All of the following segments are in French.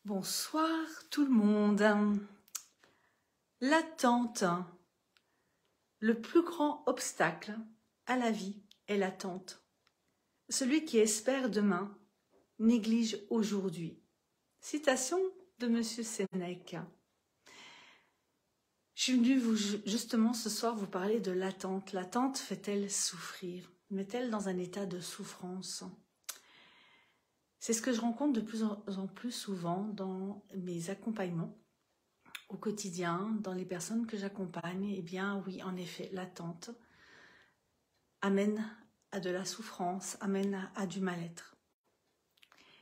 Bonsoir tout le monde. L'attente. Le plus grand obstacle à la vie est l'attente. Celui qui espère demain néglige aujourd'hui. Citation de Monsieur Sénèque. Je suis venue justement ce soir vous parler de l'attente. L'attente fait-elle souffrir? Met-elle dans un état de souffrance? C'est ce que je rencontre de plus en plus souvent dans mes accompagnements au quotidien, dans les personnes que j'accompagne. Eh bien oui, en effet, l'attente amène à de la souffrance, amène à du mal-être.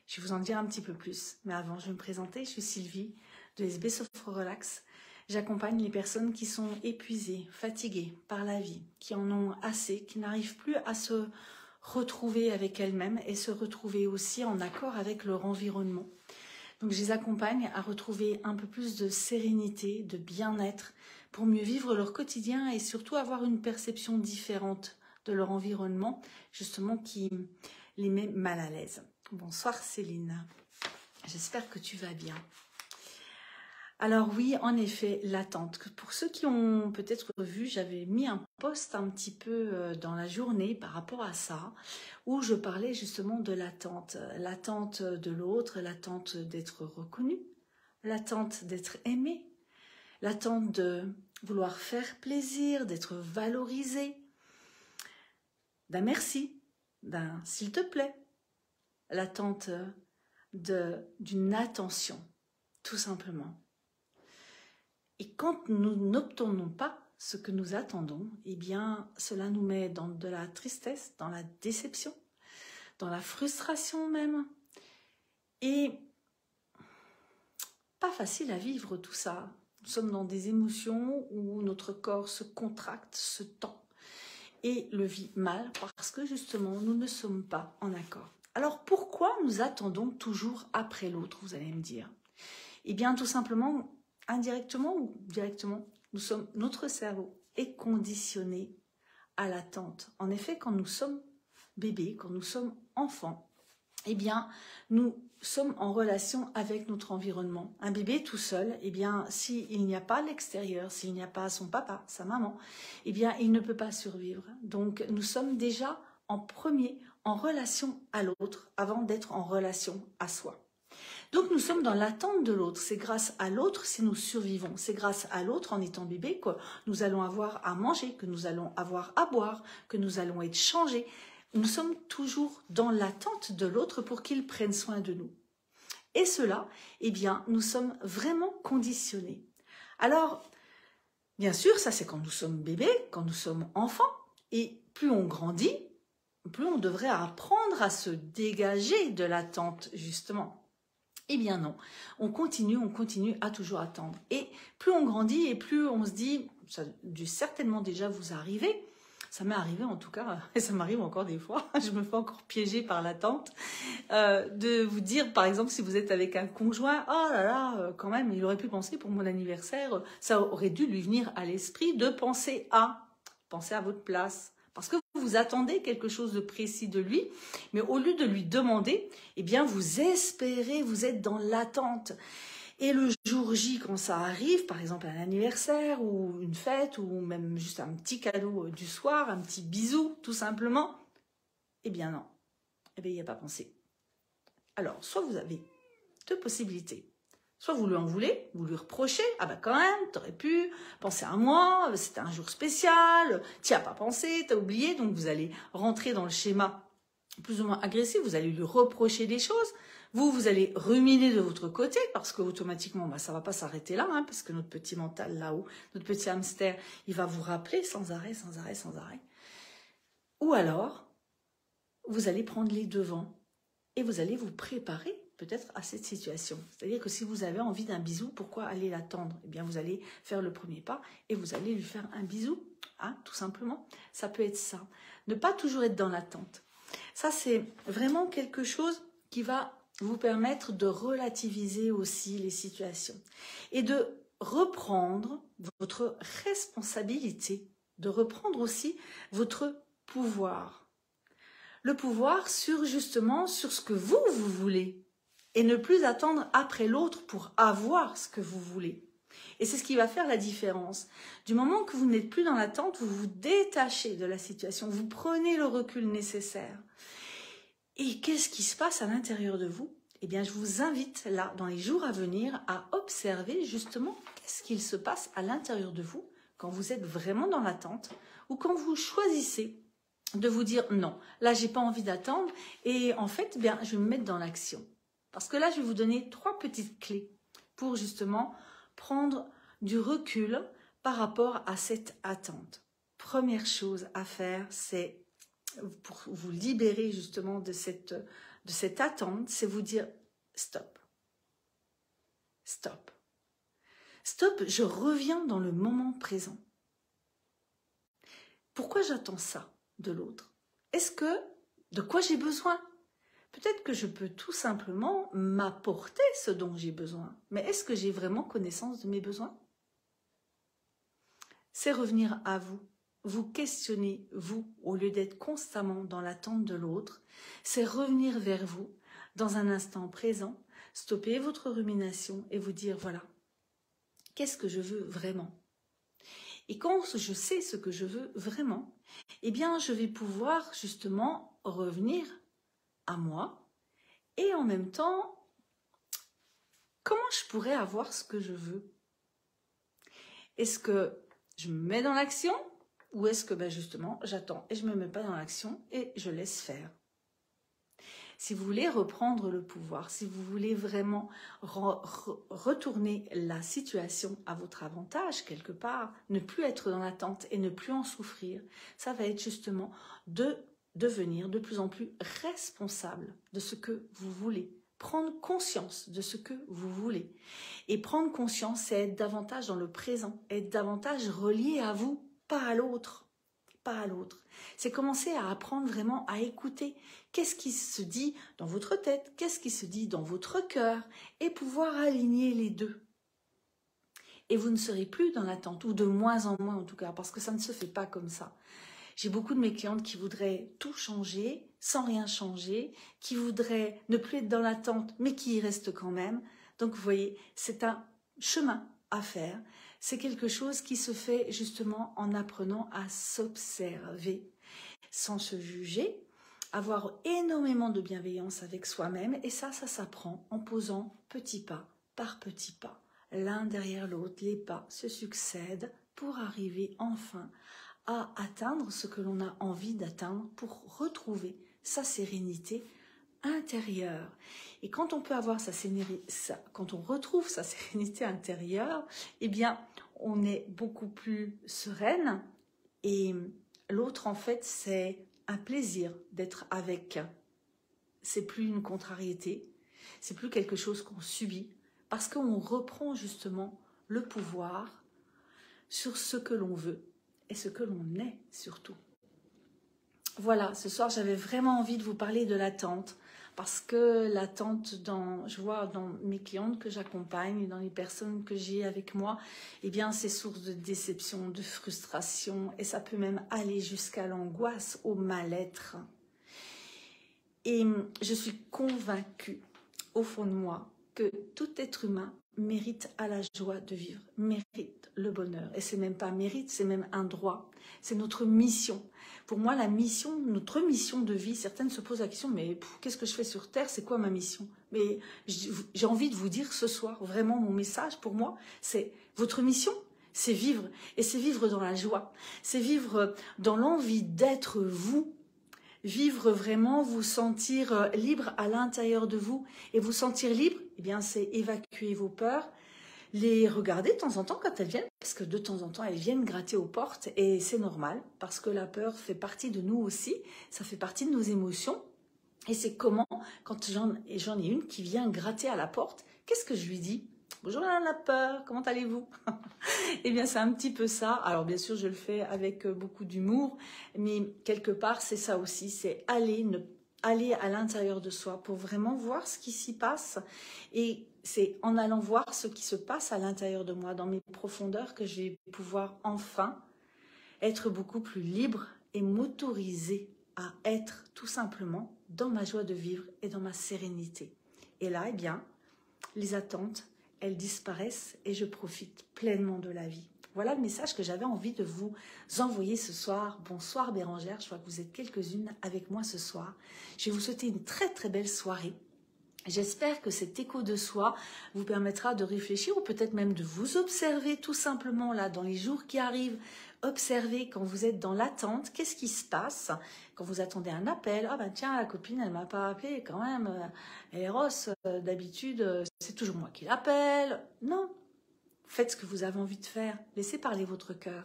Je vais vous en dire un petit peu plus, mais avant, je vais me présenter. Je suis Sylvie de SB Sophro Relax. J'accompagne les personnes qui sont épuisées, fatiguées par la vie, qui en ont assez, qui n'arrivent plus à se retrouver avec elles-mêmes et se retrouver aussi en accord avec leur environnement. Donc je les accompagne à retrouver un peu plus de sérénité, de bien-être pour mieux vivre leur quotidien et surtout avoir une perception différente de leur environnement, justement qui les met mal à l'aise. Bonsoir Céline, j'espère que tu vas bien. Alors oui, en effet, l'attente. Pour ceux qui ont peut-être vu, j'avais mis un post un petit peu dans la journée par rapport à ça, où je parlais justement de l'attente. L'attente de l'autre, l'attente d'être reconnu, l'attente d'être aimé, l'attente de vouloir faire plaisir, d'être valorisé, d'un merci, d'un s'il te plaît, l'attente d'une attention, tout simplement. Et quand nous n'obtenons pas ce que nous attendons, eh bien, cela nous met dans de la tristesse, dans la déception, dans la frustration même. Et pas facile à vivre tout ça. Nous sommes dans des émotions où notre corps se contracte, se tend et le vit mal parce que justement, nous ne sommes pas en accord. Alors pourquoi nous attendons toujours après l'autre, vous allez me dire? Eh bien, tout simplement, indirectement ou directement, notre cerveau est conditionné à l'attente. En effet, quand nous sommes bébés, quand nous sommes enfants, eh bien, nous sommes en relation avec notre environnement. Un bébé tout seul, eh bien, s'il n'y a pas l'extérieur, s'il n'y a pas son papa, sa maman, eh bien, il ne peut pas survivre. Donc, nous sommes déjà en premier en relation à l'autre avant d'être en relation à soi. Donc nous sommes dans l'attente de l'autre, c'est grâce à l'autre si nous survivons, c'est grâce à l'autre en étant bébé que nous allons avoir à manger, que nous allons avoir à boire, que nous allons être changés. Nous sommes toujours dans l'attente de l'autre pour qu'il prenne soin de nous. Et cela, eh bien, nous sommes vraiment conditionnés. Alors, bien sûr, ça c'est quand nous sommes bébés, quand nous sommes enfants, et plus on grandit, plus on devrait apprendre à se dégager de l'attente, justement. Eh bien non, on continue à toujours attendre. Et plus on grandit et plus on se dit, ça a dû certainement déjà vous arriver, ça m'est arrivé en tout cas, et ça m'arrive encore des fois, je me fais encore piéger par l'attente, de vous dire par exemple si vous êtes avec un conjoint, oh là là, quand même, il aurait pu penser pour mon anniversaire, ça aurait dû lui venir à l'esprit de penser à votre place. Parce que vous attendez quelque chose de précis de lui, mais au lieu de lui demander, eh bien vous espérez, vous êtes dans l'attente. Et le jour J, quand ça arrive, par exemple un anniversaire ou une fête, ou même juste un petit cadeau du soir, un petit bisou, tout simplement, eh bien non, eh bien il n'y a pas pensé. Alors, soit vous avez deux possibilités. Soit vous lui en voulez, vous lui reprochez, ah bah quand même, t'aurais pu penser à moi, c'était un jour spécial, t'y as pas pensé, t'as oublié, donc vous allez rentrer dans le schéma plus ou moins agressif, vous allez lui reprocher des choses, vous allez ruminer de votre côté, parce qu'automatiquement, bah, ça va pas s'arrêter là, parce que notre petit mental là-haut, notre petit hamster, il va vous rappeler sans arrêt, sans arrêt, sans arrêt. Ou alors, vous allez prendre les devants et vous allez vous préparer peut-être à cette situation. C'est-à-dire que si vous avez envie d'un bisou, pourquoi aller l'attendre? Eh bien, vous allez faire le premier pas et vous allez lui faire un bisou, tout simplement. Ça peut être ça. Ne pas toujours être dans l'attente. Ça, c'est vraiment quelque chose qui va vous permettre de relativiser aussi les situations et de reprendre votre responsabilité, de reprendre aussi votre pouvoir. Le pouvoir sur justement, sur ce que vous voulez. et ne plus attendre après l'autre pour avoir ce que vous voulez. Et c'est ce qui va faire la différence. Du moment que vous n'êtes plus dans l'attente, vous vous détachez de la situation, vous prenez le recul nécessaire. Et qu'est-ce qui se passe à l'intérieur de vous? Eh bien, je vous invite là, dans les jours à venir, à observer justement qu'est-ce qu'il se passe à l'intérieur de vous quand vous êtes vraiment dans l'attente ou quand vous choisissez de vous dire non, là, j'ai pas envie d'attendre et en fait, bien, je vais me mettre dans l'action. Parce que là, je vais vous donner 3 petites clés pour justement prendre du recul par rapport à cette attente. Première chose à faire, c'est pour vous libérer justement de cette attente, c'est vous dire stop. Stop. Stop, je reviens dans le moment présent. Pourquoi j'attends ça de l'autre? De quoi j'ai besoin? Peut-être que je peux tout simplement m'apporter ce dont j'ai besoin. Mais est-ce que j'ai vraiment connaissance de mes besoins? C'est revenir à vous. Vous questionner, vous, au lieu d'être constamment dans l'attente de l'autre. C'est revenir vers vous, dans un instant présent, stopper votre rumination et vous dire, voilà, qu'est-ce que je veux vraiment? Et quand je sais ce que je veux vraiment, eh bien, je vais pouvoir justement revenir à moi et en même temps, comment je pourrais avoir ce que je veux? Est-ce que je me mets dans l'action ou est-ce que justement j'attends et je ne me mets pas dans l'action et je laisse faire? Si vous voulez reprendre le pouvoir, si vous voulez vraiment retourner la situation à votre avantage quelque part, ne plus être dans l'attente et ne plus en souffrir, ça va être justement de devenir de plus en plus responsable de ce que vous voulez. Prendre conscience de ce que vous voulez. Et prendre conscience, c'est être davantage dans le présent, être davantage relié à vous, pas à l'autre. Pas à l'autre. C'est commencer à apprendre vraiment à écouter qu'est-ce qui se dit dans votre tête, qu'est-ce qui se dit dans votre cœur, et pouvoir aligner les deux. Et vous ne serez plus dans l'attente, ou de moins en moins en tout cas, parce que ça ne se fait pas comme ça. J'ai beaucoup de mes clientes qui voudraient tout changer, sans rien changer, qui voudraient ne plus être dans l'attente, mais qui y restent quand même. Donc vous voyez, c'est un chemin à faire. C'est quelque chose qui se fait justement en apprenant à s'observer, sans se juger, avoir énormément de bienveillance avec soi-même. Et ça s'apprend en posant petit pas par petit pas. L'un derrière l'autre, les pas se succèdent pour arriver enfin à atteindre ce que l'on a envie d'atteindre pour retrouver sa sérénité intérieure. Et quand on peut avoir quand on retrouve sa sérénité intérieure, eh bien, on est beaucoup plus sereine et l'autre, en fait, c'est un plaisir d'être avec. C'est plus une contrariété, c'est plus quelque chose qu'on subit parce qu'on reprend justement le pouvoir sur ce que l'on veut et ce que l'on est surtout. Voilà, ce soir, j'avais vraiment envie de vous parler de l'attente parce que l'attente, je vois dans mes clientes que j'accompagne, dans les personnes que j'ai avec moi, eh bien, c'est source de déception, de frustration et ça peut même aller jusqu'à l'angoisse, au mal-être. Et je suis convaincue, au fond de moi, que tout être humain mérite à la joie de vivre, mérite le bonheur. Et c'est même pas mérite, c'est même un droit. C'est notre mission. Pour moi, notre mission de vie, certaines se posent la question, mais qu'est-ce que je fais sur Terre? C'est quoi ma mission? Mais j'ai envie de vous dire ce soir, vraiment, mon message pour moi, c'est votre mission, c'est vivre. Et c'est vivre dans la joie. C'est vivre dans l'envie d'être vous. Vivre vraiment, vous sentir libre à l'intérieur de vous. Et vous sentir libre, eh bien, c'est évacuer vos peurs, les regarder de temps en temps quand elles viennent, parce que de temps en temps, elles viennent gratter aux portes, et c'est normal, parce que la peur fait partie de nous aussi, ça fait partie de nos émotions, et c'est comment, quand j'en ai une qui vient gratter à la porte, qu'est-ce que je lui dis? Bonjour Madame la peur, comment allez-vous? Eh bien, c'est un petit peu ça. Alors, bien sûr, je le fais avec beaucoup d'humour, mais quelque part, c'est ça aussi, c'est aller à l'intérieur de soi pour vraiment voir ce qui s'y passe. Et c'est en allant voir ce qui se passe à l'intérieur de moi, dans mes profondeurs, que je vais pouvoir enfin être beaucoup plus libre et m'autoriser à être tout simplement dans ma joie de vivre et dans ma sérénité. Et là, eh bien, les attentes, elles disparaissent et je profite pleinement de la vie. Voilà le message que j'avais envie de vous envoyer ce soir. Bonsoir Bérangère, je vois que vous êtes quelques-unes avec moi ce soir. Je vais vous souhaiter une très très belle soirée. J'espère que cet écho de soi vous permettra de réfléchir ou peut-être même de vous observer tout simplement là dans les jours qui arrivent. Observez quand vous êtes dans l'attente, qu'est-ce qui se passe quand vous attendez un appel. Ah ben tiens, la copine, elle m'a pas appelé quand même. Elle est rosse, d'habitude, c'est toujours moi qui l'appelle. Non, faites ce que vous avez envie de faire. Laissez parler votre cœur.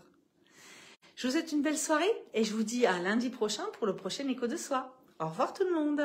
Je vous souhaite une belle soirée et je vous dis à lundi prochain pour le prochain écho de soi. Au revoir tout le monde.